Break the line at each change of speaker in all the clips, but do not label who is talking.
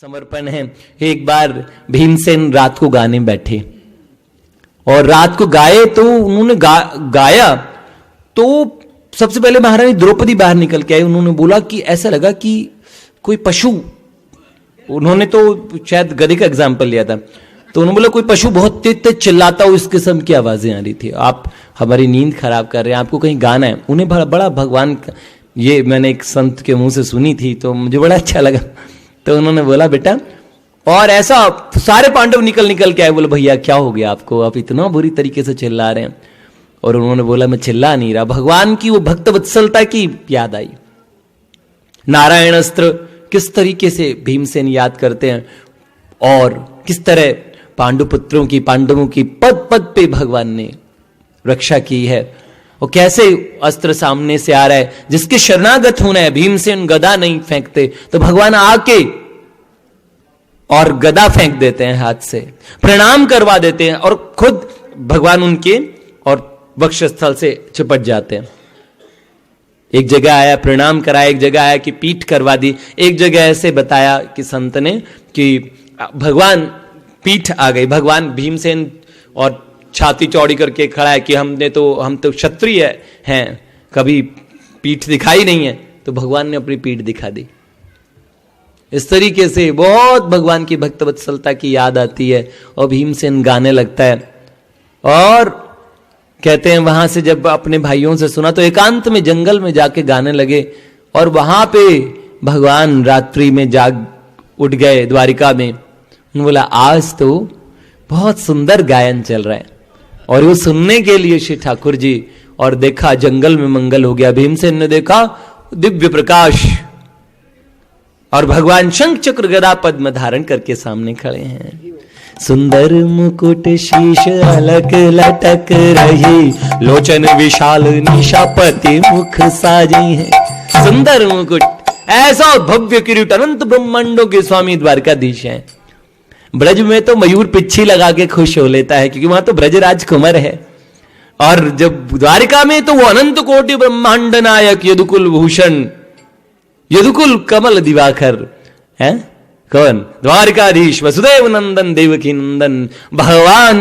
समर्पण है। एक बार भीमसेन रात को गाने बैठे और रात को गाए तो उन्होंने गाया तो सबसे पहले महारानी द्रौपदी बाहर निकल के आई। उन्होंने बोला कि ऐसा लगा कि कोई पशु, उन्होंने तो शायद गधे का एग्जाम्पल लिया था, तो उन्होंने बोला कोई पशु बहुत तेज तेज चिल्लाता हो, इस किस्म की आवाजें आ रही थी, आप हमारी नींद खराब कर रहे हैं, आपको कहीं गाना है। उन्हें बड़ा भगवान, ये मैंने एक संत के मुंह से सुनी थी तो मुझे बड़ा अच्छा लगा। तो उन्होंने बोला बेटा, और ऐसा सारे पांडव निकल के आए, बोले भैया क्या हो गया आपको, आप इतना बुरी तरीके से चिल्ला रहे हैं। और उन्होंने बोला मैं चिल्ला नहीं रहा, भगवान की वो भक्त वत्सलता की याद आई। नारायण अस्त्र किस तरीके से भीमसेन याद करते हैं और किस तरह पांडवों की पद पद पे भगवान ने रक्षा की है, और कैसे अस्त्र सामने से आ रहा है, जिसके शरणागत होना है। भीमसेन गदा नहीं फेंकते तो भगवान आके और गदा फेंक देते हैं, हाथ से प्रणाम करवा देते हैं और खुद भगवान उनके और वक्षस्थल से चिपट जाते हैं। एक जगह आया प्रणाम कराया, एक जगह आया कि पीठ करवा दी, एक जगह ऐसे बताया कि संत ने कि भगवान पीठ आ गई, भगवान भीमसेन और छाती चौड़ी करके खड़ा है कि हम तो क्षत्रिय हैं, कभी पीठ दिखाई नहीं है, तो भगवान ने अपनी पीठ दिखा दी। इस तरीके से बहुत भगवान की भक्त वत्सलता की याद आती है और भीमसेन गाने लगता है। और कहते हैं वहां से जब अपने भाइयों से सुना तो एकांत में जंगल में जाके गाने लगे, और वहां पे भगवान रात्रि में जाग उठ गए द्वारिका में। उन्होंने बोला आज तो बहुत सुंदर गायन चल रहा है, और वो सुनने के लिए श्री ठाकुर जी, और देखा जंगल में मंगल हो गया। भीमसेन ने देखा दिव्य प्रकाश, और भगवान शंख चक्र गदा पद्म धारण करके सामने खड़े हैं। सुंदर मुकुट शीश अलक लटक रही, लोचन विशाल निशापति मुख साजी है। सुंदर मुकुट, ऐसा भव्य किरीट, अनंत ब्रह्मांडों के स्वामी द्वारकाधीश हैं। ब्रज में तो मयूर पिच्छी लगा के खुश हो लेता है क्योंकि वहां तो ब्रजराज कुंवर है, और जब द्वारिका में तो वो अनंत कोटि ब्रह्मांड नायक यदुकुल भूषण, यदुकुल कमल दिवाकर है कौन, द्वारिकाधीश वसुदेव नंदन देवकी नंदन भगवान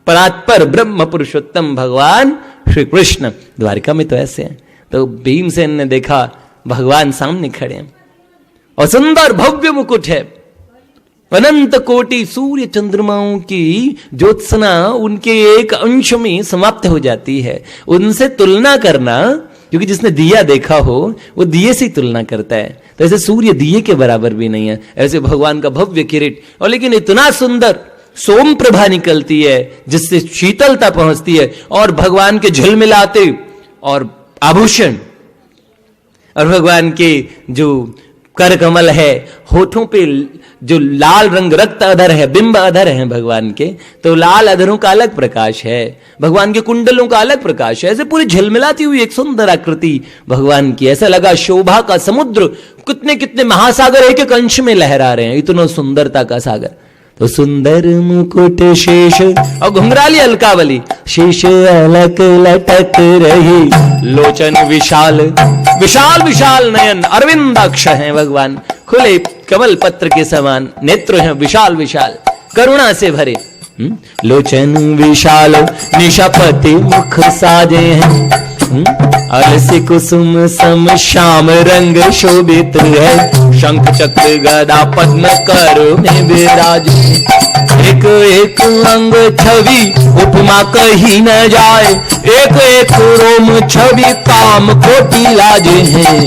परात्पर ब्रह्म पुरुषोत्तम भगवान श्री कृष्ण। द्वारिका में तो ऐसे हैं। तो भीमसेन ने देखा भगवान सामने खड़े हैं और सुंदर भव्य मुकुट है, अनंत कोटि सूर्य चंद्रमाओं की ज्योत्सना उनके एक अंश में समाप्त हो जाती है। उनसे तुलना करना, क्योंकि जिसने दिया देखा हो वो दिए से ही तुलना करता है, तो ऐसे सूर्य दिए के बराबर भी नहीं है। ऐसे भगवान का भव्य किरीट, और लेकिन इतना सुंदर सोम प्रभा निकलती है जिससे शीतलता पहुंचती है, और भगवान के झिलमिलाते और आभूषण, और भगवान के जो कर कमल है, होठों पे जो लाल रंग रक्त अधर है, बिंब अधर है भगवान के, तो लाल अधरों का अलग प्रकाश है, भगवान के कुंडलों का अलग प्रकाश है। ऐसे पूरी झिलमिलाती हुई एक सुंदर आकृति भगवान की, ऐसा लगा शोभा का समुद्र, कितने कितने महासागर एक एक अंश में लहरा रहे हैं, इतना सुंदरता का सागर। तो सुंदर मुकुट शेष, और घुंघराली अलकावली, शेष अलक लटक रही, लोचन विशाल विशाल विशाल नयन, अरविंदाक्ष हैं भगवान, खुले कमल पत्र के समान नेत्र हैं, विशाल विशाल करुणा से भरे। लोचन विशाल निशापति मुख साजे हैं, अलसी कुसुम सम श्याम रंग शोभित है, शंख चक्र गदा पद्म कर में विराज। एक एक अंग छवि उपमा कही न जाए, एक एक रोम छवि काम कोटि लाजे हैं।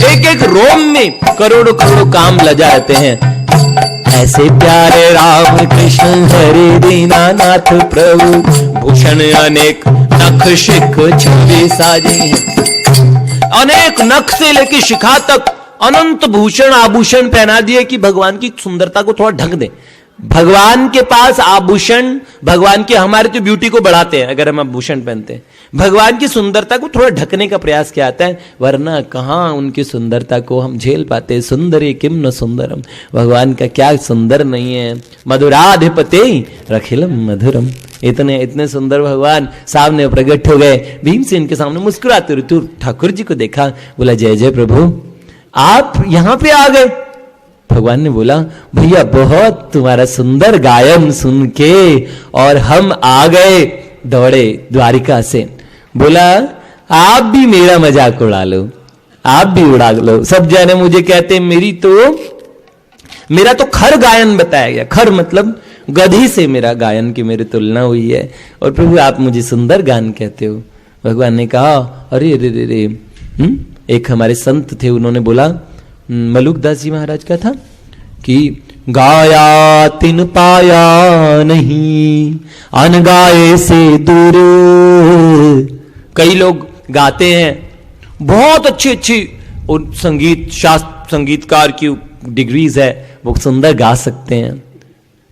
एक एक रोम में करोड़ों करोड़ों काम लजाते हैं। ऐसे प्यारे राम कृष्ण हरे दीनानाथ प्रभु, भूषण अनेक नख शिख छवि साजे हैं। अनेक नख से लेकर शिखा तक अनंत भूषण आभूषण पहना दिए कि भगवान की सुंदरता को थोड़ा ढक दे। भगवान के पास आभूषण, भगवान के, हमारे तो ब्यूटी को बढ़ाते हैं अगर हम आभूषण पहनते हैं, भगवान की सुंदरता को थोड़ा ढकने का प्रयास किया जाता है, वरना कहां उनकी सुंदरता को हम झेल पाते। सुंदरी किम न सुंदरम, भगवान का क्या सुंदर नहीं है। मधुराधिपते रखिलम मधुरम, इतने इतने सुंदर भगवान सामने प्रकट हो गए। भीमसेन के सामने मुस्कुराते हुए ठाकुर जी को देखा, बोला जय जय प्रभु, आप यहां पे आ गए। भगवान ने बोला, भैया बहुत तुम्हारा सुंदर गायन सुन के और हम आ गए दौड़े द्वारिका से। बोला आप भी मेरा मजाक उड़ा लो, आप भी उड़ा लो। सब जने मुझे कहते मेरा तो खर गायन बताया गया। खर मतलब गधी से मेरा गायन की मेरी तुलना हुई है, और प्रभु आप मुझे सुंदर गान कहते हो। भगवान ने कहा अरे रे रे रे। एक हमारे संत थे, उन्होंने बोला, मलुकदास जी महाराज का था कि गाया तिन पाया नहीं, अनगाए से दूर। कई लोग गाते हैं बहुत अच्छी अच्छी, और संगीत शास्त्र संगीतकार की डिग्रीज है, वो सुंदर गा सकते हैं।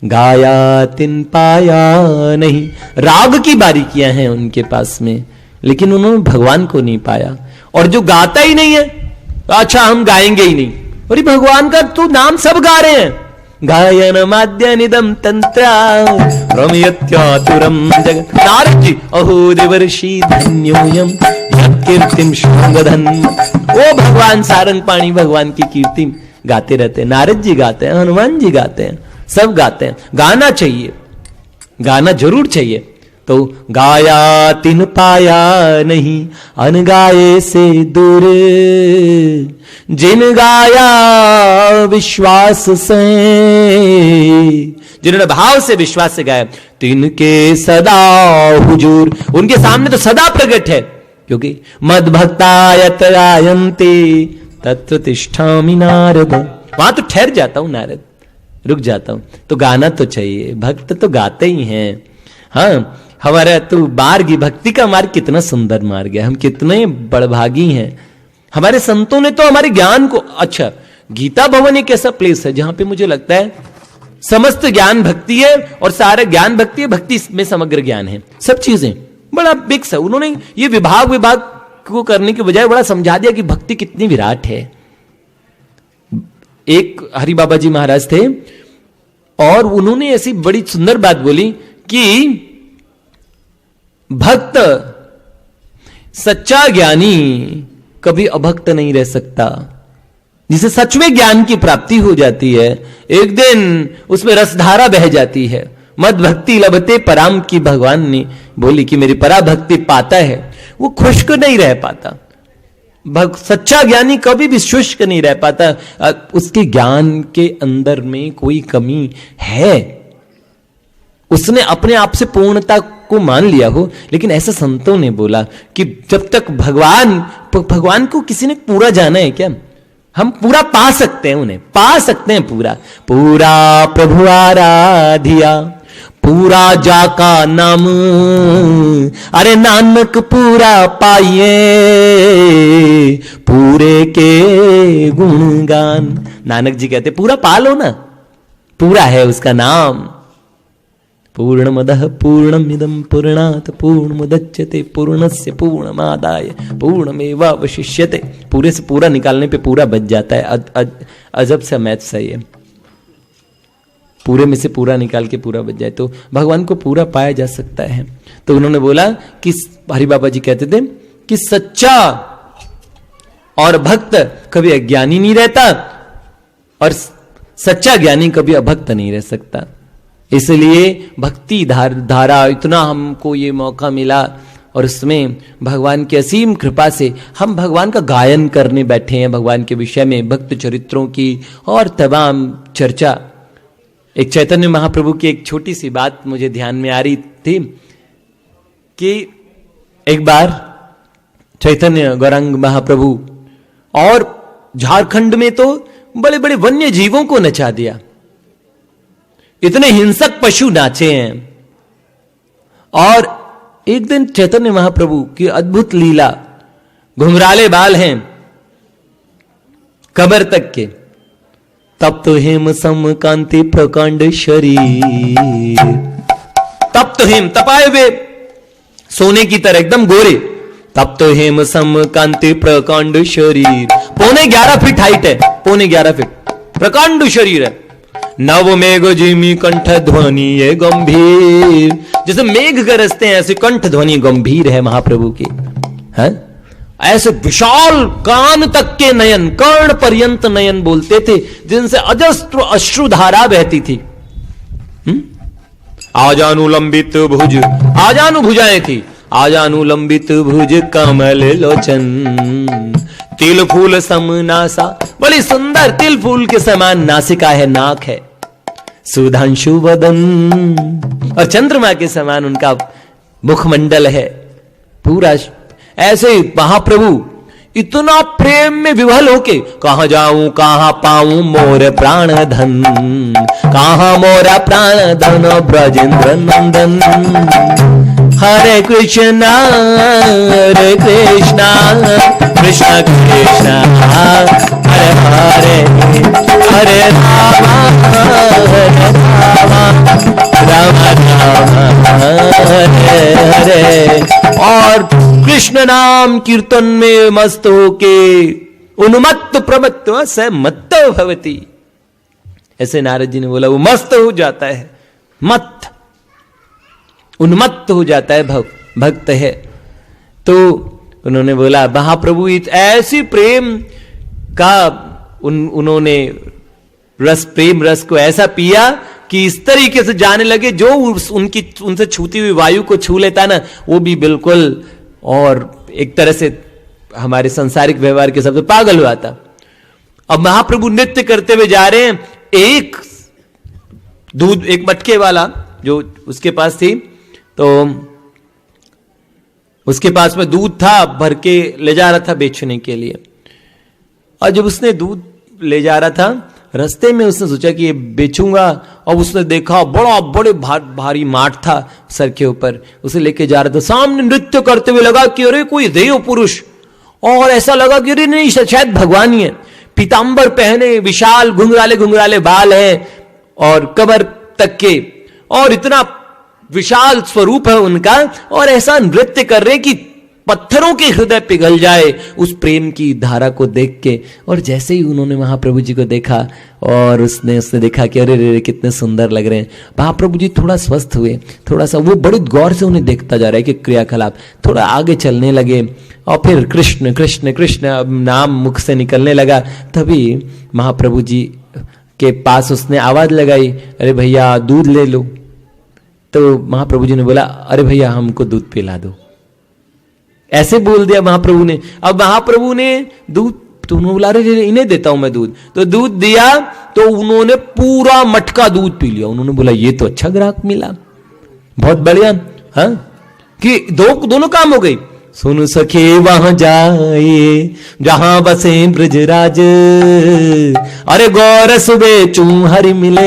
गाया तिन पाया नहीं, राग की बारीकियां हैं उनके पास में, लेकिन उन्होंने भगवान को नहीं पाया। और जो गाता ही नहीं है, अच्छा हम गाएंगे ही नहीं, अरे भगवान का तो नाम सब गा रहे हैं। गायन माद्य निदम तंत्रा रमयत्यातुरम जगत। नारद जी अहो देवर्षि धन्योयम कीर्तिम श्रृंगधन। ओ भगवान सारंग पाणी भगवान की कीर्ति गाते रहते हैं। नारद जी गाते हैं, हनुमान जी गाते हैं, सब गाते हैं। गाना चाहिए, गाना जरूर चाहिए। तो गाया तिन पाया नहीं, अनगाए से दूर। जिन गाया विश्वास से, जिन्होंने भाव से विश्वास से गाया, तिनके सदा हुजूर। उनके सामने तो सदा प्रकट है, क्योंकि मद भक्तायत गायन्ते तत्र तिष्ठामि नारद। वहां तो ठहर जाता हूं नारद, रुक जाता हूं। तो गाना तो चाहिए, भक्त तो गाते ही हैं। हाँ, हमारा तो मार्ग, भक्ति का मार्ग कितना सुंदर मार्ग है, हम कितने बड़भागी हैं। हमारे संतों ने तो हमारे ज्ञान को, अच्छा गीता भवन एक ऐसा प्लेस है जहां पे मुझे लगता है समस्त ज्ञान भक्ति है, और सारा ज्ञान भक्ति है, भक्ति में समग्र ज्ञान है, सब चीजें बड़ा बिक्स है। उन्होंने ये विभाग को करने के बजाय बड़ा समझा दिया कि भक्ति कितनी विराट है। एक हरि बाबा जी महाराज थे, और उन्होंने ऐसी बड़ी सुंदर बात बोली कि भक्त सच्चा ज्ञानी कभी अभक्त नहीं रह सकता। जिसे सच में ज्ञान की प्राप्ति हो जाती है, एक दिन उसमें रसधारा बह जाती है। मद भक्ति लभते पराम की भगवान ने बोली कि मेरी पराभक्ति पाता है, वो खुश्क नहीं रह पाता। सच्चा ज्ञानी कभी भी शुष्क नहीं रह पाता। उसके ज्ञान के अंदर में कोई कमी है, उसने अपने आप से पूर्णता को मान लिया हो। लेकिन ऐसा संतों ने बोला कि जब तक भगवान को किसी ने पूरा जाना है क्या, हम पूरा पा सकते हैं, उन्हें पा सकते हैं पूरा। पूरा प्रभु आराधिया, पूरा जाका नाम, अरे नानक पूरा पाइए, पूरे के गुणगान। नानक जी कहते पूरा पा लो ना, पूरा है उसका नाम। पूर्णमदः पूर्णमिदं पूर्णात् पूर्णमुदच्यते पूर्णस्य पूर्णमादाय पूर्णमेवावशिष्यते। पूरे से पूरा निकालने पे पूरा बच जाता है। अजब सा मैथ सही है, पूरे में से पूरा निकाल के पूरा बच जाए तो भगवान को पूरा पाया जा सकता है। तो उन्होंने बोला कि हरि बाबा जी कहते थे कि सच्चा और भक्त कभी अज्ञानी नहीं रहता, और सच्चा ज्ञानी कभी अभक्त नहीं रह सकता। इसलिए भक्ति धारा इतना हमको ये मौका मिला, और उसमें भगवान की असीम कृपा से हम भगवान का गायन करने बैठे हैं, भगवान के विषय में, भक्त चरित्रों की और तमाम चर्चा। एक चैतन्य महाप्रभु की एक छोटी सी बात मुझे ध्यान में आ रही थी कि एक बार चैतन्य गौरांग महाप्रभु और झारखंड में तो बड़े बड़े वन्य जीवों को नचा दिया, इतने हिंसक पशु नाचे हैं। और एक दिन चैतन्य महाप्रभु की अद्भुत लीला, घुंघराले बाल हैं कमर तक के, तप तो हेम सम कांति प्रकांड शरीर, तप तो हेम तपाए हुए सोने की तरह एकदम गोरे, तप तो हेम सम कांति प्रकांड शरीर। 11.5 फीट हाइट है, 11.5 फीट प्रकांड शरीर है। नव मेघ जिमी कंठ ध्वनि ये गंभीर, जैसे मेघ गरजते हैं ऐसे कंठ ध्वनि गंभीर है महाप्रभु की, है। ऐसे विशाल कान तक के नयन, कर्ण पर्यंत नयन बोलते थे, जिनसे अजस्त्र अश्रुधारा बहती थी। आजानुलंबित भुज, आजानुभुजाएं थी, आजानुलंबित भुज कमल लोचन, तिल फूल सम नासा, बड़ी सुंदर तिल फूल के समान नासिका है, नाक है, सुधांशु वदन, और चंद्रमा के समान उनका मुखमंडल है पूरा। ऐसे ही महाप्रभु इतना प्रेम में विवल होके, कहां जाऊं कहां पाऊं मोर प्राण धन, कहां मोरा प्राण धन ब्रजेंद्र नंदन, हरे कृष्णा कृष्ण कृष्ण कृष्ण हरे हरे, हरे राम राम राम हरे हरे। और कृष्ण नाम कीर्तन में मस्त होके उन्मत्त प्रमत्त स मत्त भवती, ऐसे नारद जी ने बोला, वो मस्त हो जाता है, मत उन्मत्त हो जाता है, भक्त है। तो उन्होंने बोला महाप्रभु ऐसी प्रेम का उन्होंने प्रेम रस को ऐसा पिया कि इस तरीके से जाने लगे, जो उनसे छूती हुई वायु को छू लेता ना, वो भी बिल्कुल, और एक तरह से हमारे सांसारिक व्यवहार के सबसे पागल हुआ था। अब महाप्रभु नृत्य करते हुए जा रहे हैं, एक दूध, एक मटके वाला जो उसके पास थी, तो उसके पास में दूध था, भर के ले जा रहा था बेचने के लिए। और जब उसने दूध ले जा रहा था, रास्ते में उसने सोचा कि ये बेचूंगा, और उसने देखा बड़े भारी माठ था सर के ऊपर, उसे लेके जा रहा था। सामने नृत्य करते हुए लगा कि अरे कोई देव पुरुष, और ऐसा लगा कि अरे नहीं शायद भगवान ही है। पीतांबर पहने, विशाल घुंघराले घुंघराले बाल है और कमर तक के, और इतना विशाल स्वरूप है उनका, और ऐसा नृत्य कर रहे कि पत्थरों के हृदय पिघल जाए उस प्रेम की धारा को देख के। और जैसे ही उन्होंने महाप्रभु जी को देखा, और उसने देखा कि अरे रे कितने सुंदर लग रहे हैं, महाप्रभु जी थोड़ा स्वस्थ हुए, थोड़ा सा वो बड़े गौर से उन्हें देखता जा रहा है कि क्रियाकलाप, थोड़ा आगे चलने लगे, और फिर कृष्ण कृष्ण कृष्ण नाम मुख से निकलने लगा। तभी महाप्रभु जी के पास उसने आवाज लगाई, अरे भैया दूध ले लो। तो महाप्रभु जी ने बोला, अरे भैया हमको दूध पिला दो, ऐसे बोल दिया महाप्रभु ने। अब महाप्रभु ने दूध, तो उन्होंने बोला अरे इन्हें देता हूं मैं दूध, तो दूध दिया, तो उन्होंने पूरा मटका दूध पी लिया। उन्होंने बोला ये तो अच्छा ग्राहक मिला, बहुत बढ़िया, हाँ, कि दोनों काम हो गई। सुन सके वहां जाए जहां बसे ब्रजराज, अरे गौर सुबह चू हरि मिले,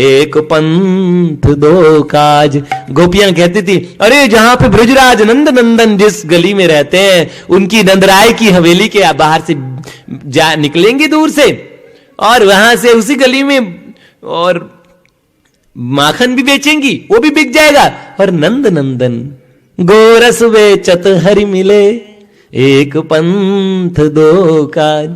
एक पंथ दो काज। गोपियां कहती थी अरे जहां पे ब्रजराज नंद नंदन जिस गली में रहते हैं, उनकी नंदराय की हवेली के बाहर से निकलेंगी दूर से, और वहां से उसी गली में और माखन भी बेचेंगी, वो भी बिक जाएगा, और नंद नंदन गोरस बेचत हरि मिले, एक पंथ दो काज।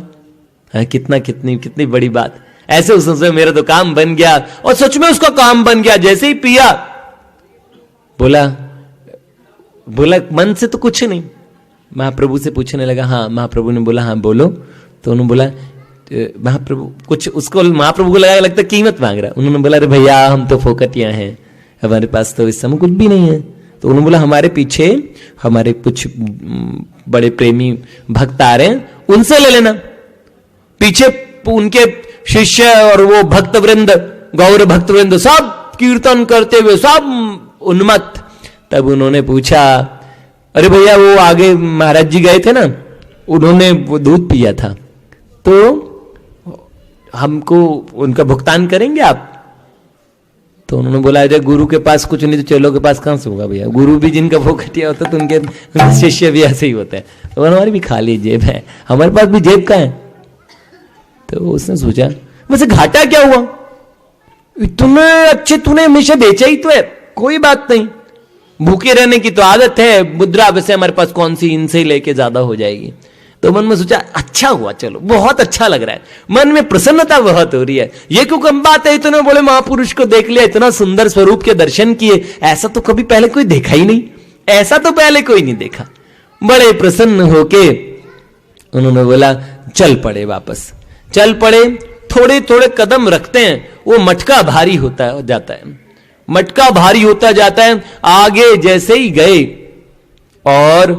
कितनी बड़ी बात। ऐसे उसने मेरा तो काम बन गया, और सच में उसका काम बन गया। जैसे ही पिया, बोला मन से तो कुछ नहीं, महाप्रभु से पूछने लगा। हाँ, महाप्रभु ने बोला हाँ बोलो। तो उन्होंने बोला महाप्रभु कुछ, उसको महाप्रभु को लगता कीमत मांग रहा। उन्होंने बोला अरे भैया हम तो फोकटिया हैं, हमारे पास तो इस समय कुछ भी नहीं है। तो उन्होंने बोला हमारे पीछे हमारे कुछ बड़े प्रेमी भक्त आ रहे हैं, उनसे ले लेना। पीछे उनके शिष्य और वो भक्त वृंद, गौर भक्त वृंद सब कीर्तन करते हुए, सब उन्मत्त। तब उन्होंने पूछा अरे भैया वो आगे महाराज जी गए थे ना, उन्होंने वो दूध पिया था, तो हमको उनका भुगतान करेंगे आप? तो उन्होंने बोला अरे गुरु के पास कुछ नहीं तो चेलों के पास कहां से होगा भैया, गुरु भी जिनका फोकटिया होता तो उनके शिष्य भी ऐसे ही होते हैं। तो हमारी भी खाली जेब है, हमारे पास भी जेब का है। तो उसने सोचा वैसे घाटा क्या हुआ, इतने अच्छे तूने हमेशा बेचा ही तो है, कोई बात नहीं, भूखे रहने की तो आदत है, मुद्रा वैसे हमारे पास कौन सी, इनसे ही लेके ज्यादा हो जाएगी। तो मन में सोचा अच्छा हुआ, चलो बहुत अच्छा लग रहा है, मन में प्रसन्नता बहुत हो रही है। ये क्यों कम बात है, इतने बोले महापुरुष को देख लिया, इतना सुंदर स्वरूप के दर्शन किए, ऐसा तो कभी पहले कोई देखा ही नहीं, ऐसा तो पहले कोई नहीं देखा। बड़े प्रसन्न होके उन्होंने बोला चल पड़े, वापस चल पड़े। थोड़े थोड़े कदम रखते हैं, वो मटका भारी होता जाता है, मटका भारी होता जाता है। आगे जैसे ही गए और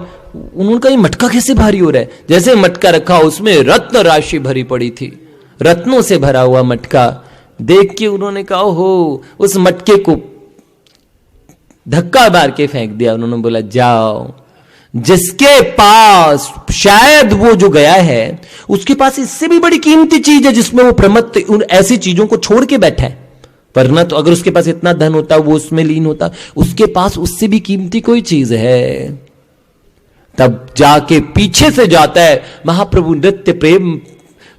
उन्होंने कहा मटका कैसे भारी हो रहा है, जैसे मटका रखा उसमें रत्न राशि भरी पड़ी थी, रत्नों से भरा हुआ मटका देख के उन्होंने कहा हो, उस मटके को धक्का मार के फेंक दिया। उन्होंने बोला जाओ, जिसके पास शायद वो जो गया है उसके पास इससे भी बड़ी कीमती चीज है जिसमें वो प्रमत्त उन ऐसी चीजों को छोड़ के बैठा है, वरना तो अगर उसके पास इतना धन होता वो उसमें लीन होता, उसके पास उससे भी कीमती कोई चीज है। तब जाके पीछे से जाता है, महाप्रभु नृत्य प्रेम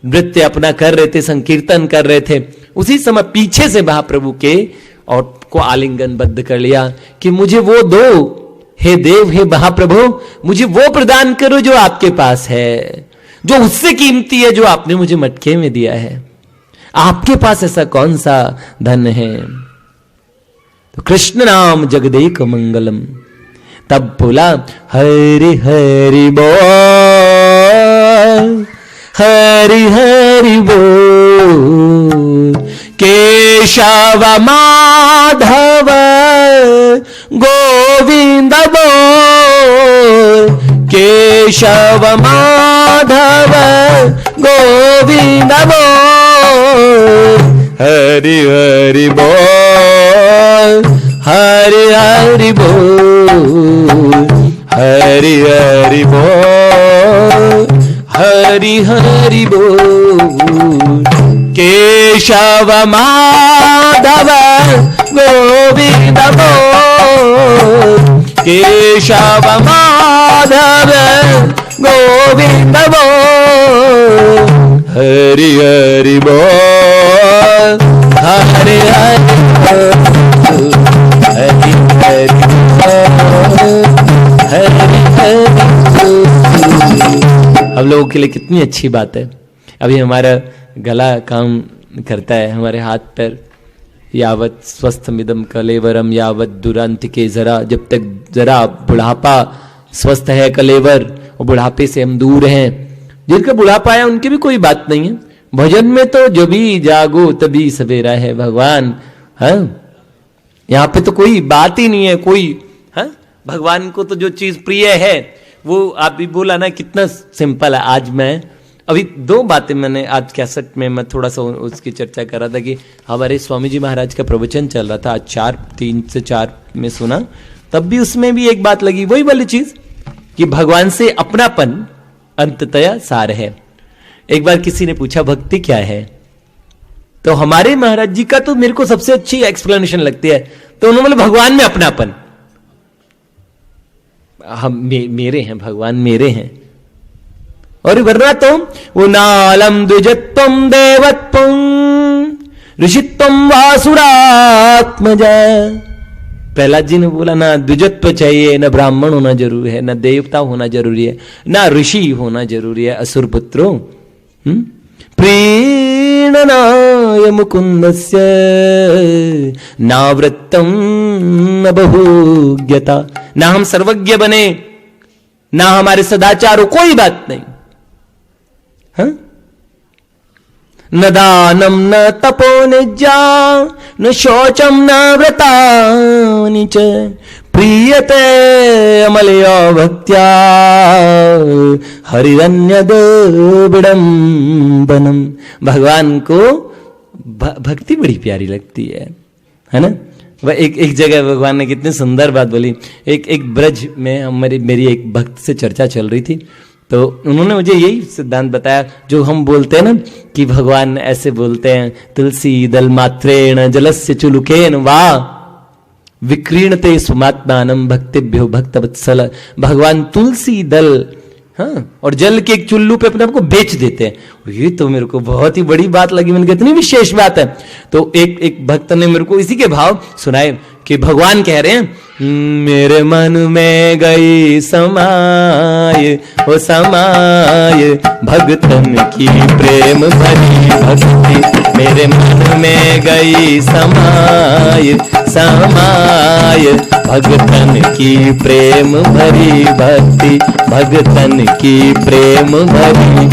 नृत्य अपना कर रहे थे, संकीर्तन कर रहे थे, उसी समय पीछे से महाप्रभु के और को आलिंगन बद्ध कर लिया कि मुझे वो दो, हे देव, हे महाप्रभु, मुझे वो प्रदान करो जो आपके पास है, जो उससे कीमती है जो आपने मुझे मटके में दिया है। आपके पास ऐसा कौन सा धन है? तो कृष्ण नाम जगदेक मंगलम। तब बोला हरि हरि बोल, हरि हरि बोल, केशव माधव गोविंद बोल, केशव माधव गोविंद बोल, हरि हरि बोल, हरि हरि बोल, हरि हरि बोल, हरि हरि बोल, केशव माधव गोविंद बोल, केशव माधव गोविंद बोल, हरि हरि बोल, हरि हरि बोल, हरि हरि बोल, हरि हरि बोल। हम लोगों के लिए कितनी अच्छी बात है, अभी हमारा गला काम करता है, हमारे हाथ पैर यावत स्वस्थमिदम कलेवरम यावत दुरांत के, जरा जब तक जरा बुढ़ापा स्वस्थ है कलेवर, और बुढ़ापे से हम दूर हैं। जिनका बुढ़ापा है उनकी भी कोई बात नहीं है, भजन में तो जो भी जागो तभी सवेरा है भगवान। हाँ, यहाँ पे तो कोई बात ही नहीं है, कोई हाँ, भगवान को तो जो चीज प्रिय है वो आप भी बोला ना, कितना सिंपल है। आज मैं अभी दो बातें मैंने आज कैसेट में मैं थोड़ा सा उसकी चर्चा कर रहा था कि हमारे स्वामी जी महाराज का प्रवचन चल रहा था, आज 3 से 4 में सुना, तब भी उसमें भी एक बात लगी, वही वाली चीज कि भगवान से अपनापन अंततया सार है। एक बार किसी ने पूछा भक्ति क्या है, तो हमारे महाराज जी का तो मेरे को सबसे अच्छी एक्सप्लेनेशन लगती है, तो उन्होंने बोला भगवान में अपनापन। हम मेरे हैं, भगवान मेरे हैं, और वरना तो वो नालम द्विजत्वम देवत्वम ऋषित्वम वासुरात्मजा। प्रहलाद जी ने बोला ना द्विजत्व चाहिए, न ब्राह्मण होना जरूरी है, न देवता होना जरूरी है, न ऋषि होना जरूरी है, असुर पुत्रो प्रीणनाय मुकुंदस्य नावृत्तम न बहुज्ञता। ना हम सर्वज्ञ बने, ना हमारे सदाचार हो, कोई बात नहीं। हाँ? न दानम न तपो निज्जा न शौचम न व्रतानि च प्रीयते अमलयो भक्त्या हरिरन्यद विडम्बनम। भगवान को भक्ति बड़ी प्यारी लगती है ना। वह एक जगह भगवान ने कितनी सुंदर बात बोली। एक ब्रज में मेरी एक भक्त से चर्चा चल रही थी, तो उन्होंने मुझे यही सिद्धांत बताया जो हम बोलते हैं ना कि भगवान ऐसे बोलते हैं, तुलसी दल मात्रेण जलस्य चुलुकेन वा विक्रीणते सुमात्मानम भक्तिभ्यो भक्तवत्सल। भगवान तुलसी दल, हाँ, और जल के एक चुल्लू पे अपने आप को बेच देते हैं। ये तो मेरे को बहुत ही बड़ी बात लगी, मैंने कहा इतनी विशेष बात है। तो एक भक्त ने मेरे को इसी के भाव सुनाए कि भगवान कह रहे हैं मेरे मन में गई समाय ओ समाय भगतन की प्रेम भरी भक्ति, मेरे मन में गई समाय समाय, भगतन की प्रेम भरी भक्ति, भगतन की प्रेम भरी।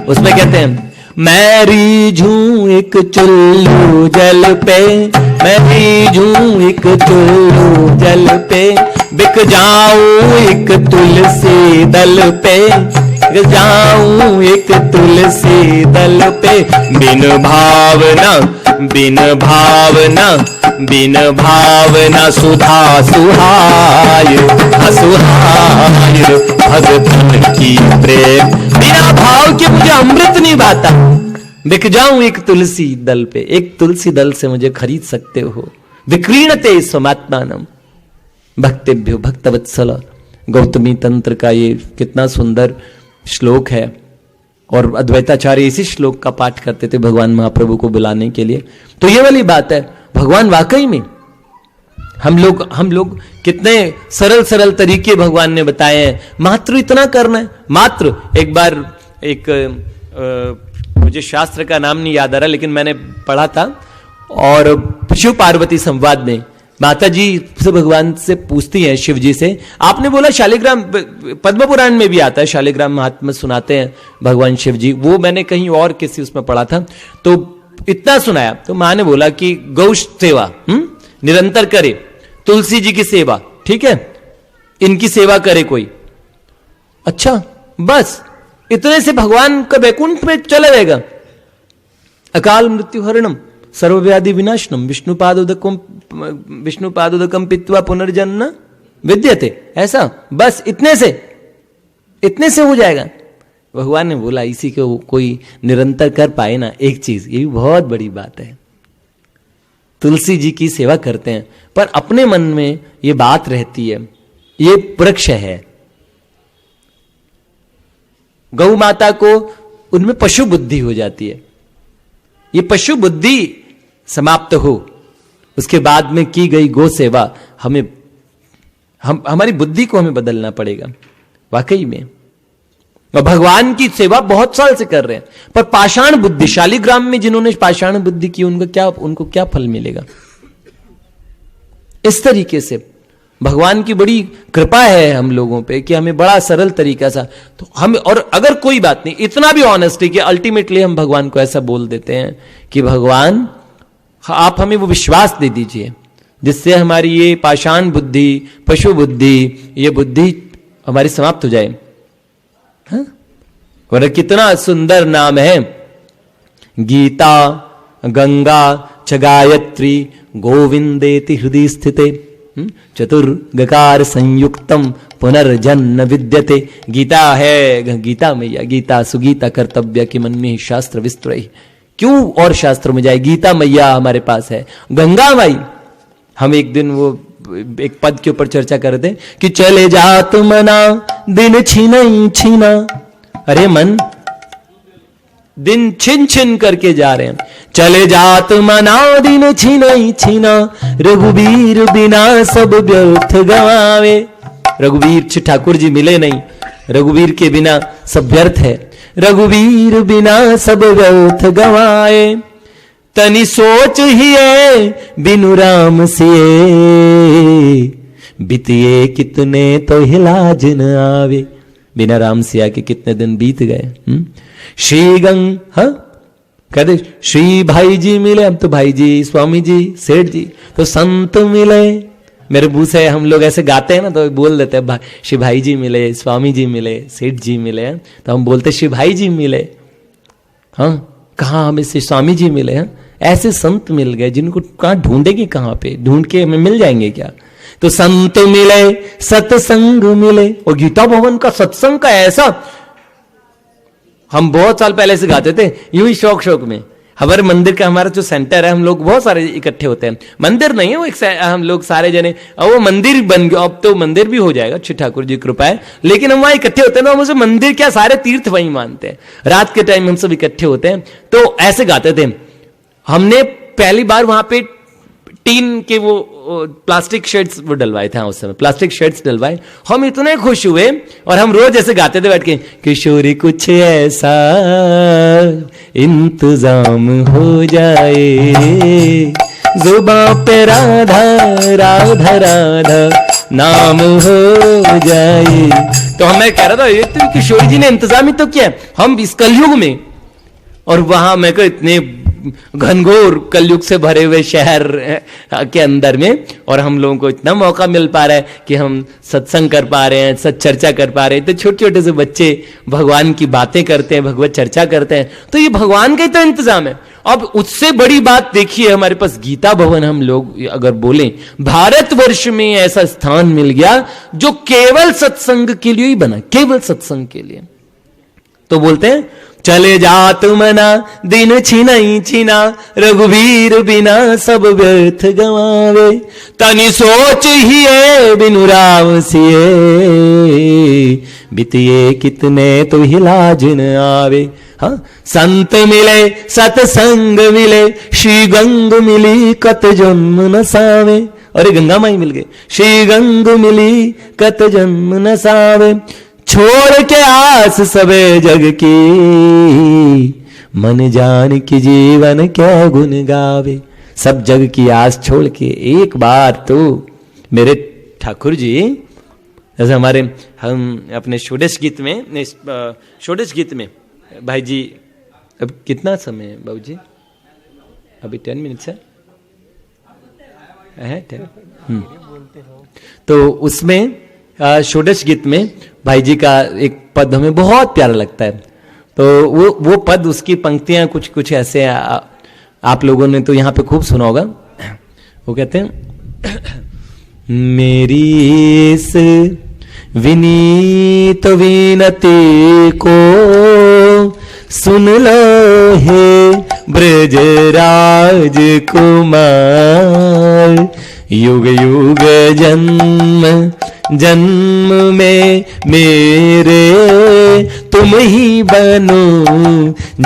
उसमें कहते हैं मैं रीझूं एक चुल्लू जल पे, मैं रीझूं एक चुल्लू जल पे, बिक जाऊं एक तुलसी दल पे, बिक जाऊं एक तुलसी दल पे, बिन भावना, बिन भावना, बिन भावना सुधा सुहाय, असुहाय भगतन की प्रेम। बिना भाव के मुझे अमृत नहीं भाता, बिक जाऊं एक तुलसी दल पे, एक तुलसी दल से मुझे खरीद सकते हो। विक्रीणते स्वमात्मानम भक्तेभ्यो भक्तवत्सल। गौतमी तंत्र का ये कितना सुंदर श्लोक है, और अद्वैताचार्य इसी श्लोक का पाठ करते थे भगवान महाप्रभु को बुलाने के लिए। तो ये वाली बात है, भगवान वाकई में हम लोग कितने सरल सरल तरीके भगवान ने बताए हैं। मात्र इतना करना है, मात्र एक बार मुझे शास्त्र का नाम नहीं याद आ रहा, लेकिन मैंने पढ़ा था, और शिव पार्वती संवाद में माता जी से भगवान से पूछती हैं, शिव जी से, आपने बोला शालिग्राम, पद्म पुराण में भी आता है, शालिग्राम महात्मा सुनाते हैं भगवान शिव जी, वो मैंने कहीं और किसी उसमें पढ़ा था, तो इतना सुनाया। तो मां ने बोला कि गौ सेवा निरंतर करे, तुलसी जी की सेवा, ठीक है, इनकी सेवा करे कोई। अच्छा, बस इतने से भगवान का वैकुंठ में चला जाएगा। अकाल मृत्यु हरणम सर्वव्याधि विनाशनम विष्णु पादोदकम पित्वा पुनर्जन्म विद्यते, ऐसा बस इतने से हो जाएगा। भगवान ने बोला इसी को कोई निरंतर कर पाए ना, एक चीज ये भी बहुत बड़ी बात है, तुलसी जी की सेवा करते हैं पर अपने मन में ये बात रहती है, ये वृक्ष है, गौ माता को उनमें पशु बुद्धि हो जाती है, ये पशु बुद्धि समाप्त हो, उसके बाद में की गई गौ सेवा हमारी बुद्धि को हमें बदलना पड़ेगा वाकई में। और भगवान की सेवा बहुत साल से कर रहे हैं, पर पाषाण बुद्धि, शालिग्राम में जिन्होंने पाषाण बुद्धि की उनको क्या फल मिलेगा। इस तरीके से भगवान की बड़ी कृपा है हम लोगों पे कि हमें बड़ा सरल तरीका सा, तो हम, और अगर कोई बात नहीं, इतना भी ऑनेस्टी कि अल्टीमेटली हम भगवान को ऐसा बोल देते हैं कि भगवान आप हमें वो विश्वास दे दीजिए जिससे हमारी ये पाषाण बुद्धि, पशु बुद्धि, ये बुद्धि हमारी समाप्त हो जाए। हाँ? और कितना सुंदर नाम है, गीता, गंगा च गायत्री गोविंदेति हृदय स्थिते, चतुर्गकार संयुक्तम पुनर्जन्म विद्यते। गीता है, गीता मैया, गीता सुगीता कर्तव्य की मन में शास्त्र विस्तृत, क्यों और शास्त्र में जाए, गीता मैया हमारे पास है। गंगा माई, हम एक दिन वो एक पद के ऊपर चर्चा कर रहे थे कि चले जात मना दिन छीना, अरे मन दिन छिन छिन करके जा रहे हैं, चले जात मना दिन छीना, रघुवीर बिना सब व्यर्थ गवावे। रघुवीर ठाकुर जी मिले नहीं, रघुवीर के बिना सब व्यर्थ है, रघुवीर बिना सब व्यर्थ गवाए। तनि सोच ही है बिनु राम सिए, बीतिए कितने तो हिलाज न आवे। बिना राम सिया के कितने दिन बीत गए। श्री गंग, हाँ कहते श्री भाई जी मिले, अब तो भाई जी, स्वामी जी, सेठ जी, तो संत मिले। मेरे मुंह से हम लोग ऐसे गाते हैं ना तो बोल देते हैं श्री भाई जी मिले, स्वामी जी मिले, सेठ जी मिले, तो हम बोलते श्री भाई जी मिले। हाँ, कहाँ हमें से स्वामी जी मिले हैं, ऐसे संत मिल गए जिनको कहाँ ढूंढेंगे, कहाँ पे ढूंढ के हमें मिल जाएंगे क्या। तो संत मिले, सत्संग मिले, और गीता भवन का सत्संग का ऐसा, हम बहुत साल पहले से गाते थे यूं ही शौक में। हमारे मंदिर का, हमारा जो सेंटर है, हम लोग बहुत सारे इकट्ठे होते हैं, मंदिर नहीं है वो, एक हम लोग सारे जने, और वो मंदिर बन गया, अब तो मंदिर भी हो जाएगा, श्री ठाकुर जी कृपा है, लेकिन हम वहां इकट्ठे होते हैं ना, हम उसे मंदिर क्या, सारे तीर्थ वहीं मानते हैं। रात के टाइम हम सब इकट्ठे होते हैं, तो ऐसे गाते थे। हमने पहली बार वहां पे टीन के वो प्लास्टिक शेड्स वो डलवाए थे, उस समय प्लास्टिक शेड्स डलवाए, हम इतने खुश हुए, और हम रोज ऐसे गाते थे बैठ के, किशोरी कुछ ऐसा इंतजाम हो जाए, जुबां पे राधा राधा राधा नाम हो जाए। तो मैं कह रहा था ये तो किशोरी जी ने इंतजाम ही तो किया, हम इस कलयुग में, और वहां मैं कहा इतने घनघोर कलयुग से भरे हुए शहर के अंदर में, और हम लोगों को इतना मौका मिल पा रहा है कि हम सत्संग कर पा रहे हैं, सच चर्चा कर पा रहे हैं। तो छोटे छोटे से बच्चे भगवान की बातें करते हैं, भगवत चर्चा करते हैं, तो ये भगवान का ही तो इंतजाम है। अब उससे बड़ी बात देखिए, हमारे पास गीता भवन, हम लोग अगर बोलें भारतवर्ष में ऐसा स्थान मिल गया जो केवल सत्संग के लिए ही बना, केवल सत्संग के लिए। तो बोलते हैं चले जात मना दिन छिनाई छिना, रघुवीर बिना सब व्यर्थ गवावे, तनि सोच ही बिनु राव सिए, बितिए कितने तो ही लाज न आवे। हाँ, संत मिले सतसंग मिले, श्री गंग मिली कत जन्म न सावे। अरे गंगा माई मिल गए, श्री गंग मिली कत जन्म न सावे, छोड़ के आस सबे जग की, मन जान की जीवन क्या गुन गावे। सब जग की आस छोड़ के एक बार तो मेरे ठाकुर जी, जैसे हमारे हम अपने षोडश गीत में भाई जी, अब कितना समय है बाबू जी? अभी 10 मिनट्स है 10। तो उसमें षोडश गीत में भाई जी का एक पद हमें बहुत प्यारा लगता है। तो वो पद, उसकी पंक्तियां कुछ कुछ ऐसे आप लोगों ने तो यहाँ पे खूब सुना होगा। वो कहते हैं मेरी इस विनीत विनती को सुन लो हे ब्रजराज कुमार, युग युग जन्म जन्म में मेरे तुम ही बनो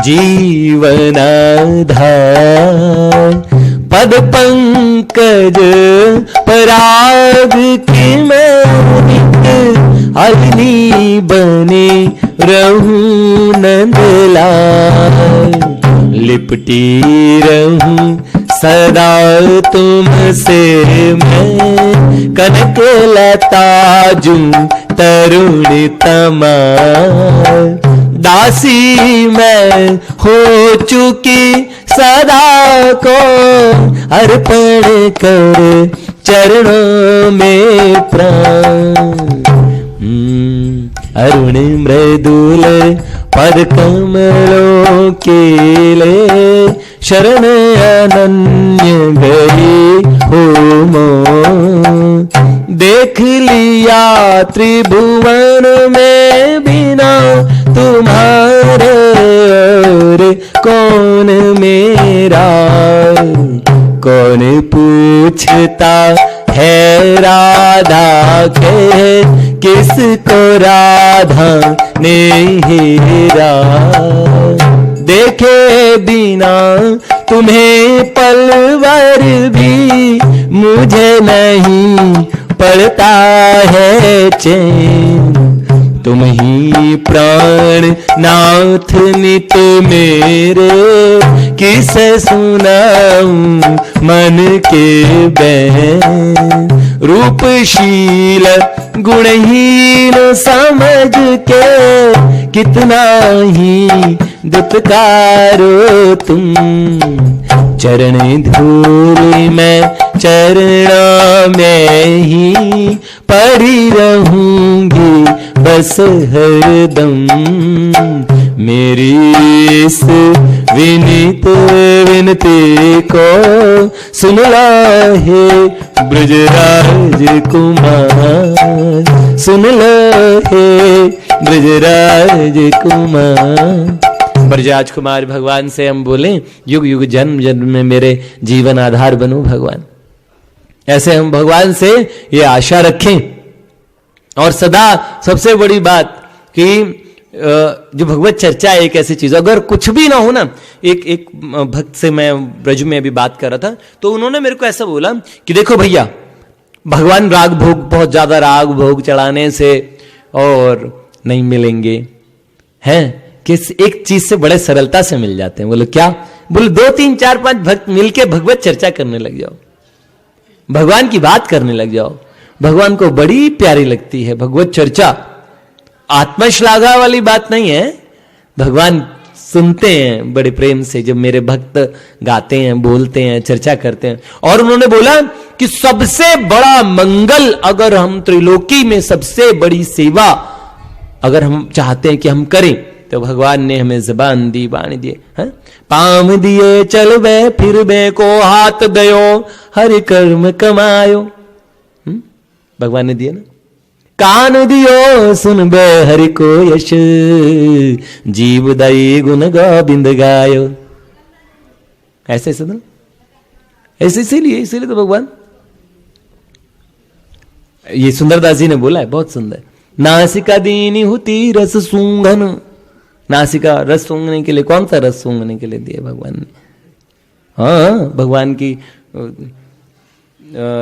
जीवनाधार, पद पंकज पराग की मैं अग्नि बने रहूं नंदलाल, लिपटी रहूं सदा तुमसे मैं, कनक लता जू तरुण तमाल, दासी मैं हो चुकी सदा को अर्पण कर चरणों में प्राण, अरुण मृदुल पद कमलों के ले, शरण अनन्य गई हो मों, देख लिया त्रिभुवन में बिना तुम्हारे और कौन मेरा, कौन पूछता है राधा के, किसको राधा ने हेरा, देखे बिना तुम्हें पलवर भी मुझे नहीं पड़ता है चैन, तुम ही प्राण नाथ नित मेरे, किसे सुनाऊं मन के बैन, रूपशील गुणहीन समझ के कितना ही दुत्कारो तुम, चरण धूलि में चरणा में ही पड़ी रहूंगी बस हरदम, मेरी इस विनीत विनती को सुन ला हे ब्रजराज कुमार, सुन ला हे ब्रजराज कुमार। ब्रजराज कुमार भगवान से हम बोले युग युग जन्म जन्म में मेरे जीवन आधार बनो भगवान। ऐसे हम भगवान से ये आशा रखें। और सदा सबसे बड़ी बात कि जो भगवत चर्चा है एक ऐसी चीज, अगर कुछ भी ना हो ना, एक भक्त से मैं ब्रज में अभी बात कर रहा था, तो उन्होंने मेरे को ऐसा बोला कि देखो भैया, भगवान राग भोग, बहुत ज्यादा राग भोग चढ़ाने से और नहीं मिलेंगे, हैं कि एक चीज से बड़े सरलता से मिल जाते हैं। बोले क्या? बोले 2 3 4 5 भक्त मिलके भगवत चर्चा करने लग जाओ, भगवान की बात करने लग जाओ। भगवान को बड़ी प्यारी लगती है भगवत चर्चा। आत्मश्लाघा वाली बात नहीं है, भगवान सुनते हैं बड़े प्रेम से जब मेरे भक्त गाते हैं, बोलते हैं, चर्चा करते हैं। और उन्होंने बोला कि सबसे बड़ा मंगल, अगर हम त्रिलोकी में सबसे बड़ी सेवा अगर हम चाहते हैं कि हम करें, तो भगवान ने हमें जबान दी, बाणी दिए, पाम दिए चल बे फिर बे को हाथ दयो हरि कर्म कमायो। भगवान ने दिए ना। कान दियो सुन बे हरि को यश, जीव दाई गुण गोविंद गायो। ऐसे सुनो, ऐसे इसीलिए तो भगवान, ये सुंदरदास जी ने बोला है, बहुत सुंदर। नासिका दीनी होती रस सूंघन, नासिका रस सूंघने के लिए, कौन सा रस सूंघने के लिए दिया भगवान ने? हाँ, भगवान की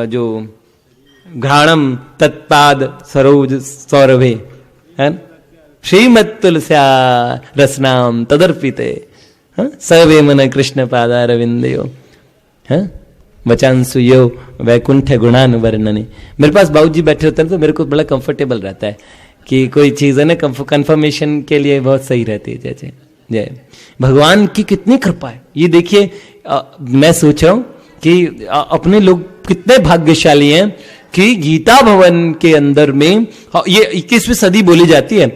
जो घ्राणम तत्पाद सरोज सौरभे है, श्रीमत तुलस्या रसनाम तदर्पिते सर्वे मन कृष्ण पादारविंदयो वचांसु यो वैकुंठ गुणान वर्णने। मेरे पास बाबूजी बैठे होते हैं तो मेरे को बड़ा कंफर्टेबल रहता है कि कोई चीज है ना कंफर्मेशन के लिए बहुत सही रहती है। जय जय। भगवान की कितनी कृपा है ये देखिए। मैं सोच रहा हूं कि अपने लोग कितने भाग्यशाली हैं कि गीता भवन के अंदर में ये 21वीं सदी बोली जाती है,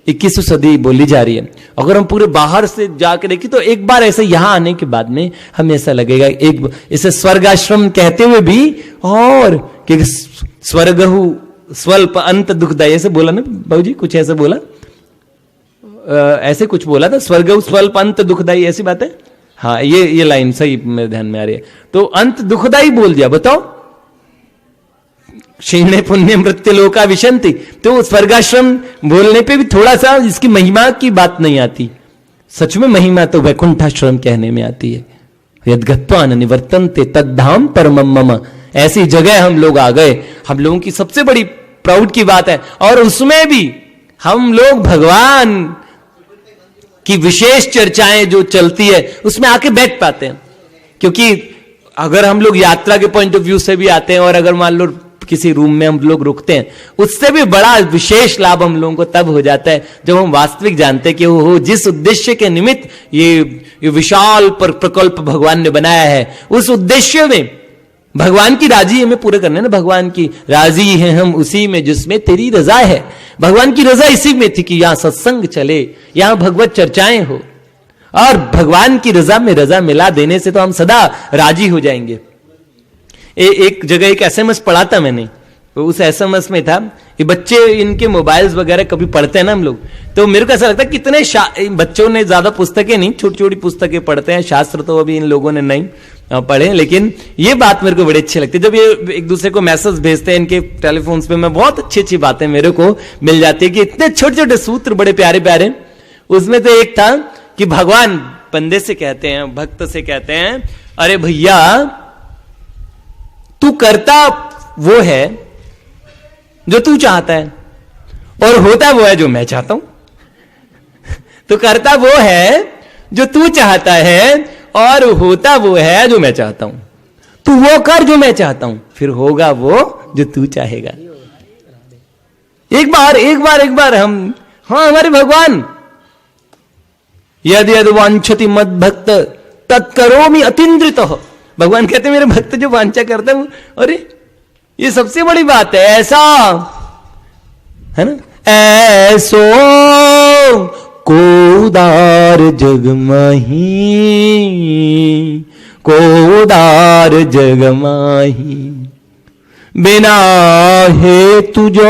21वीं सदी बोली जा रही है। अगर हम पूरे बाहर से जाकर देखें तो एक बार ऐसे यहां आने के बाद में हमें ऐसा लगेगा, एक इसे स्वर्गाश्रम कहते हुए भी, और कि स्वर्गहु स्वल्प अंत दुखदाई, ऐसे बोला ना बाबूजी, कुछ ऐसे बोला, ऐसे कुछ बोला था, स्वर्गहु स्वल्प अंत दुखदाई, ऐसी बात है। हाँ, ये लाइन सही मेरे ध्यान में आ रही है। तो अंत दुखदाई बोल दिया, बताओ। क्षीणे पुण्य मृत्यु लोका विशंति, तो स्वर्गाश्रम बोलने पे भी थोड़ा सा इसकी महिमा की बात नहीं आती। सच में महिमा तो वैकुंठाश्रम कहने में आती है। यद्गत्वा न निवर्तन्ते तद्धाम परमम मम, ऐसी जगह हम लोग आ गए। हम लोगों की सबसे बड़ी प्राउड की बात है, और उसमें भी हम लोग भगवान की विशेष चर्चाएं जो चलती है उसमें आके बैठ पाते हैं। क्योंकि अगर हम लोग यात्रा के पॉइंट ऑफ व्यू से भी आते हैं, और अगर मान लो किसी रूम में हम लोग रुकते हैं, उससे भी बड़ा विशेष लाभ हम लोगों को तब हो जाता है जब हम वास्तविक जानते हैं कि वो जिस उद्देश्य के निमित्त ये विशाल प्रकल्प भगवान ने बनाया है, उस उद्देश्य में भगवान की राजी हमें पूरे करने ना। भगवान की राजी है हम उसी में जिसमें तेरी रजा है। भगवान की रजा इसी में थी कि यहां सत्संग चले, यहां भगवत चर्चाएं हो, और भगवान की रजा में रजा मिला देने से तो हम सदा राजी हो जाएंगे। एक जगह एक एसएमएस पढ़ा था मैंने, तो उस एसएमएस में था कि बच्चे इनके मोबाइल्स वगैरह कभी पढ़ते हैं ना हम लोग, तो मेरे को ऐसा लगता है कितने बच्चों ने ज्यादा पुस्तकें नहीं, छोटी छोटी पुस्तकें पढ़ते हैं, शास्त्र तो अभी इन लोगों ने नहीं पढ़े। लेकिन ये बात मेरे को बड़ी अच्छी लगती है, जब ये एक दूसरे को मैसेज भेजते हैं इनके टेलीफोन्स पे, मैं बहुत अच्छी अच्छी बातें मेरे को मिल जाती है कि इतने छोटे छोटे सूत्र बड़े प्यारे प्यारे। उसमें तो एक था कि भगवान बंदे से कहते हैं, भक्त से कहते हैं, अरे भैया तू करता वो है जो तू चाहता है, और होता वो है जो मैं चाहता हूं। तो करता वो है जो तू चाहता है, और होता वो है जो मैं चाहता हूं। तू वो कर जो मैं चाहता हूं, फिर होगा वो जो तू चाहेगा। एक बार हम, हाँ हमारे भगवान, यदि यदि वांछति मद भक्त तत्करोमि अतीन्द्रितः। भगवान कहते मेरे भक्त जो वांछा करते हैं, अरे ये सबसे बड़ी बात है, ऐसा है ना, ऐसो को उदार जग माही, को उदार जग माही, बिना हेतु जो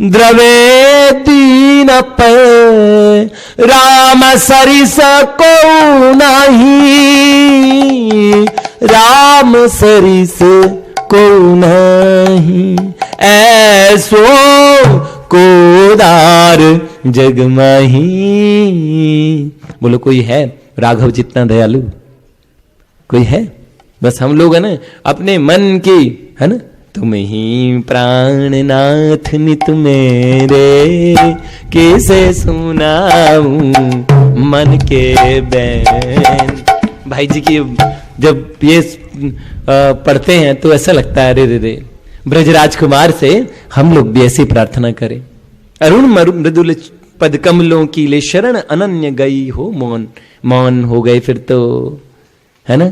द्रवे दीन पर, राम सरिस को नहीं, राम सरिस को नहीं, ऐसो कोदार जग माही। बोलो कोई है राघव जितना दयालु? कोई है? बस हम लोग है ना अपने मन की, है ना, तुम ही प्राणनाथ नित मेरे, कैसे सुनाऊं मन के बैन। भाई जी की जब ये पढ़ते हैं तो ऐसा लगता है अरे रे रे, ब्रजराज कुमार से हम लोग भी ऐसी प्रार्थना करें। अरुण मृदुल पद कमलों की ले शरण अनन्य गई हो मौन, मौन हो गए फिर तो, है ना।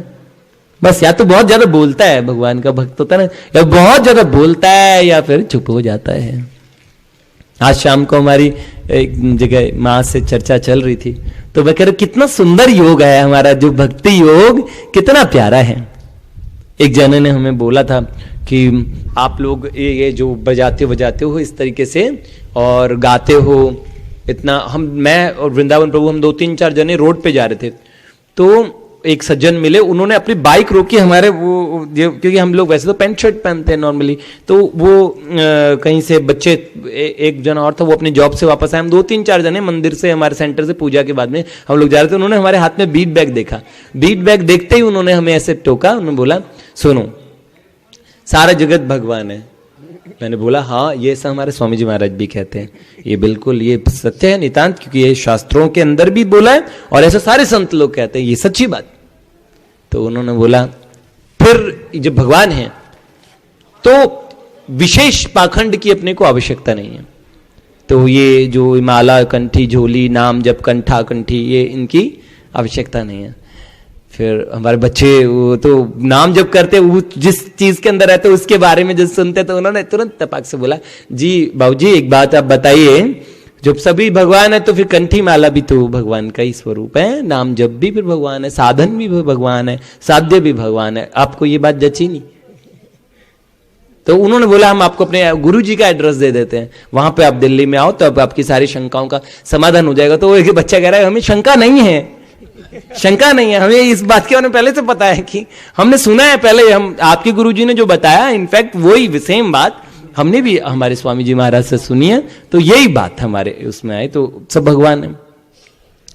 बस या तो बहुत ज्यादा बोलता है भगवान का भक्त होता है ना, या बहुत ज्यादा बोलता है या फिर चुप हो जाता है। आज शाम को हमारी एक जगह माँ से चर्चा चल रही थी, तो वह कह रहे कितना सुंदर योग है हमारा, जो भक्ति योग कितना प्यारा है। एक जने ने हमें बोला था कि आप लोग ये जो बजाते हो इस तरीके से और गाते हो इतना, मैं और वृंदावन प्रभु हम 2-3-4 जने रोड पे जा रहे थे, तो एक सज्जन मिले, उन्होंने अपनी बाइक रोकी हमारे वो, क्योंकि हम लोग वैसे तो पैंट शर्ट पहनते हैं नॉर्मली, तो वो कहीं से बच्चे एक जना और था, वो अपनी जॉब से वापस आए, हम 2-3-4 जने मंदिर से हमारे सेंटर से पूजा के बाद में हम लोग जा रहे थे। उन्होंने हमारे हाथ में बीट बैग देखा, बीट बैग देखते ही उन्होंने हमें ऐसे टोका, उन्होंने बोला सुनो सारा जगत भगवान है। मैंने बोला हाँ, ये सब हमारे स्वामी जी महाराज भी कहते हैं, ये बिल्कुल ये सत्य है नितांत, क्योंकि ये शास्त्रों के अंदर भी बोला है और ऐसे सारे संत लोग कहते हैं, ये सच्ची बात। तो उन्होंने बोला फिर जब भगवान है तो विशेष पाखंड की अपने को आवश्यकता नहीं है, तो ये जो माला कंठी झोली नाम जब कंठा कंठी ये इनकी आवश्यकता नहीं है। फिर हमारे बच्चे वो तो नाम जब करते वो जिस चीज के अंदर रहते उसके बारे में जब सुनते तो उन्होंने तुरंत तपाक से बोला जी बाबूजी एक बात आप बताइए, जब सभी भगवान है तो फिर कंठी माला भी तो भगवान का ही स्वरूप है, नाम जब भी फिर भगवान है, साधन भी भगवान है, साध्य भी भगवान है, आपको ये बात जची नहीं। तो उन्होंने बोला हम आपको अपने गुरु जी का एड्रेस दे देते हैं, वहां पे आप दिल्ली में आओ तो अब आपकी सारी शंकाओं का समाधान हो जाएगा। तो वो एक बच्चा कह रहा है हमें शंका नहीं है, शंका नहीं है, हमें इस बात के बारे में पहले से पता है कि हमने सुना है पहले, हम आपके गुरुजी ने जो बताया इनफैक्ट वही सेम बात हमने भी हमारे स्वामी जी महाराज से सुनी है, तो यही बात हमारे उसमें आई। तो सब भगवान है,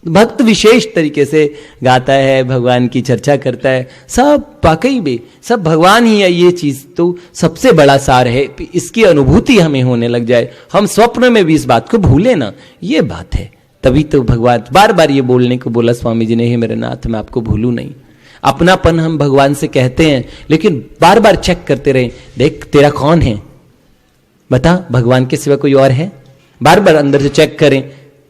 भक्त विशेष तरीके से गाता है, भगवान की चर्चा करता है, सब वाकई भी सब भगवान ही है। ये चीज तो सबसे बड़ा सार है, इसकी अनुभूति हमें होने लग जाए, हम स्वप्न में भी इस बात को भूले ना, ये बात है। तभी तो भगवान बार बार ये बोलने को बोला स्वामी जी ने, हे मेरे नाथ मैं आपको भूलू नहीं। अपनापन हम भगवान से कहते हैं लेकिन बार बार चेक करते रहे, देख तेरा कौन है, बता भगवान के सिवा कोई और है, बार बार अंदर से चेक करें,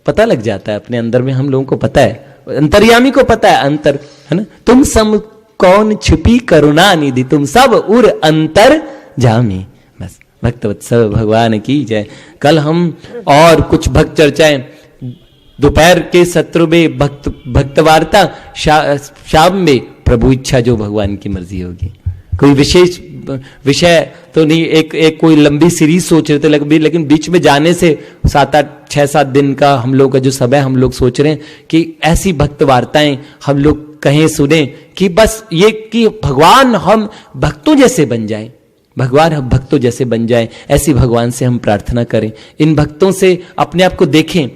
पता लग जाता है अपने अंदर में, हम लोगों को पता है, अंतर्यामी को पता है अंतर, है ना। तुम सम कौन छिपी करुणा निधि, तुम सब उर अंतर जामी। बस भक्तवत्सल भगवान की जय। कल हम और कुछ भक्त चर्चाएं दोपहर के सत्र में भक्त वार्ता, शाम में प्रभु इच्छा जो भगवान की मर्जी होगी। कोई विशेष विषय तो नहीं, एक कोई लंबी सीरीज सोच रहे थे लेकिन बीच में जाने से 6-7 दिन का हम लोग का जो समय हम लोग सोच रहे हैं कि ऐसी भक्त वार्ताएं हम लोग कहें सुने कि बस ये कि भगवान हम भक्तों जैसे बन जाएं, भगवान हम भक्तों जैसे बन जाएं, ऐसी भगवान से हम प्रार्थना करें। इन भक्तों से अपने आप को देखें,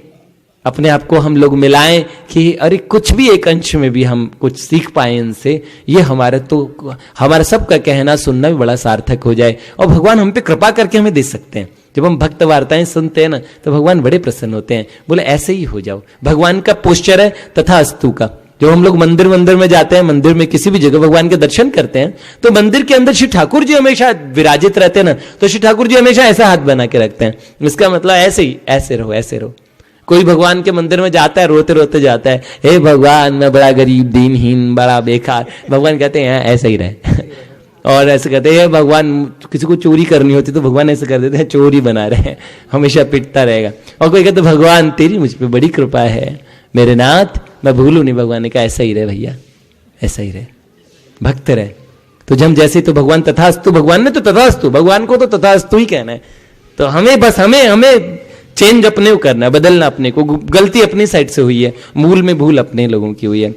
अपने आप को हम लोग मिलाएं कि अरे कुछ भी एक अंश में भी हम कुछ सीख पाए इनसे, ये हमारा सबका कहना सुनना भी बड़ा सार्थक हो जाए और भगवान हम पे कृपा करके हमें दे सकते हैं। जब हम भक्त वार्ताएं सुनते हैं ना तो भगवान बड़े प्रसन्न होते हैं, बोले ऐसे ही हो जाओ। भगवान का पोस्चर है तथास्तु का। जब हम लोग मंदिर में जाते हैं, मंदिर में किसी भी जगह भगवान के दर्शन करते हैं तो मंदिर के अंदर श्री ठाकुर जी हमेशा विराजित रहते हैं ना, तो श्री ठाकुर जी हमेशा ऐसा हाथ बना के रखते हैं, इसका मतलब ऐसे ही ऐसे रहो ऐसे रहो। कोई भगवान के मंदिर में जाता है रोते रोते जाता है, हे भगवान मैं बड़ा गरीब दीनहीन बड़ा बेकार, भगवान कहते हैं ऐसा ही रहे और ऐसे कहते हैं भगवान किसी को चोरी करनी होती तो भगवान ऐसे कर देते हैं, चोरी बना रहे हैं, हमेशा पिटता रहेगा। और कोई कहते भगवान तेरी मुझ पे बड़ी कृपा है मेरे नाथ, मैं भूलू नहीं। भगवान ने कहा ऐसा ही रहे भैया, ऐसा ही रहे, भक्त रहे। तो जब जैसे तो भगवान तथास्तु, भगवान ने तो तथास्तु, भगवान को तो तथास्तु ही कहना है। तो हमें बस हमें चेंज अपने को करना है, बदलना अपने को। गलती अपनी साइड से हुई है, मूल में भूल अपने लोगों की हुई है।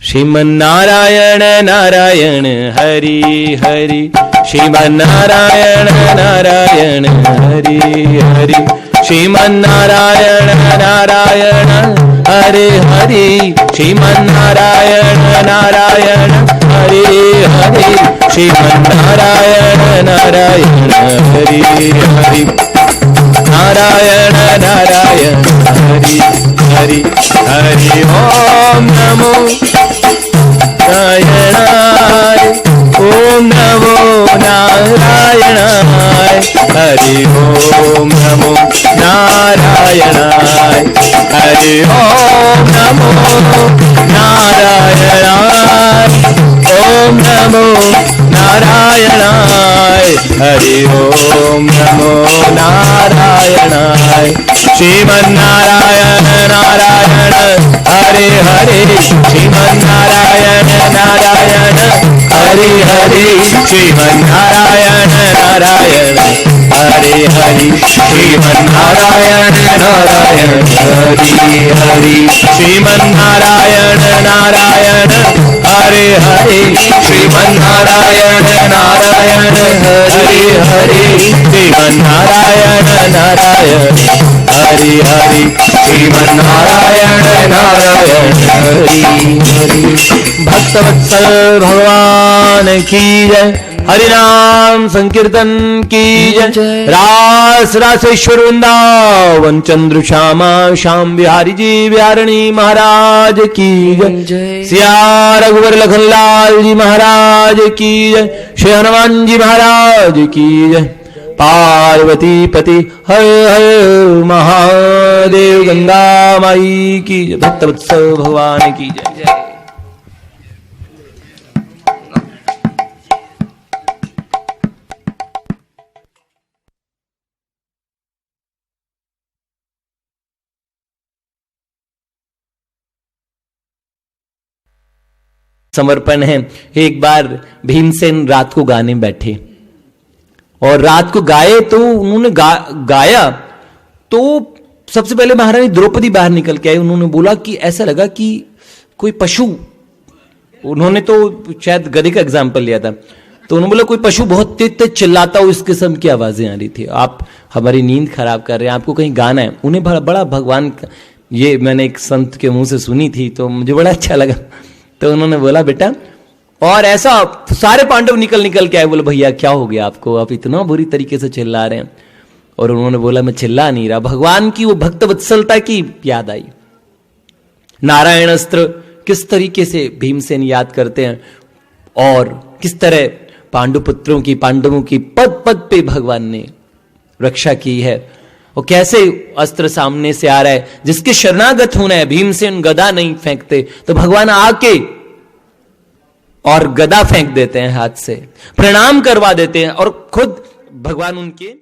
श्रीमन नारायण नारायण हरि हरि, श्रीमन नारायण नारायण हरि हरि, श्रीमन नारायण नारायण हरि हरि, श्रीमन नारायण नारायण हरि हरि, श्रीमन नारायण नारायण हरि हरि, नारायण नारायण हरि। हरि हरि ओम नमो नारायणाय ओम नमो नारायणाय हरि ओम नमो नारायणाय हरि ओम नमो नारायणाय ओम नमो नारायणाय हरि ओम नमो नारायणाय श्रीमन्नारायण नारायण हरे हरे श्रीमन्नारायण नारायण हरे हरे श्रीमन्नारायण नारायण हरे हरे श्रीमन्नारायण नारायण हरे हरे श्रीमन्नारायण नारायण हरे हरे श्रीमन्नारायण नारायण हरे हरे श्रीमन्नारायण नारायण हरे हरे श्रीमन्नारायण नारायण हरे हरे। भक्तवत्सल भगवान की जय, हरिनाम संकीर्तन की जय। रास रासेश्वर वृंदावन चंद्र श्यामा श्याम बिहारी जी बिहारणी महाराज की जय। सिया रघुवर लखनलाल जी महाराज की जय। श्री हनुमान जी महाराज की जय। पार्वती पति हर हर महादेव। गंगा माई की जय। भक्तवत्सल भगवान की जय। समर्पण है। एक बार भीमसेन रात को गाने बैठे और रात को गाए तो उन्होंने गाया तो सबसे पहले महारानी द्रौपदी बाहर निकल के आई। उन्होंने बोला कि ऐसा लगा कि कोई पशु, उन्होंने तो शायद गधे का एग्जाम्पल लिया था, तो उन्होंने बोला कोई पशु बहुत तेज तेज चिल्लाता हो, इस किस्म की आवाजें आ रही थी, आप हमारी नींद खराब कर रहे हैं, आपको कहीं गाना है। उन्हें बड़ा भगवान, ये मैंने एक संत के मुंह से सुनी थी तो मुझे बड़ा अच्छा लगा। तो उन्होंने बोला बेटा, और ऐसा सारे पांडव निकल के आए, बोले भैया क्या हो गया आपको, आप इतना बुरी तरीके से चिल्ला रहे हैं। और उन्होंने बोला मैं चिल्ला नहीं रहा, भगवान की वो भक्त वत्सलता की याद आई। नारायण अस्त्र किस तरीके से भीमसेन याद करते हैं और किस तरह पांडुपुत्रों की, पांडवों की पद पद पे भगवान ने रक्षा की है, और कैसे अस्त्र सामने से आ रहा है, जिसके शरणागत होना है। भीमसेन गदा नहीं फेंकते तो भगवान आके और गदा फेंक देते हैं, हाथ से प्रणाम करवा देते हैं, और खुद भगवान उनके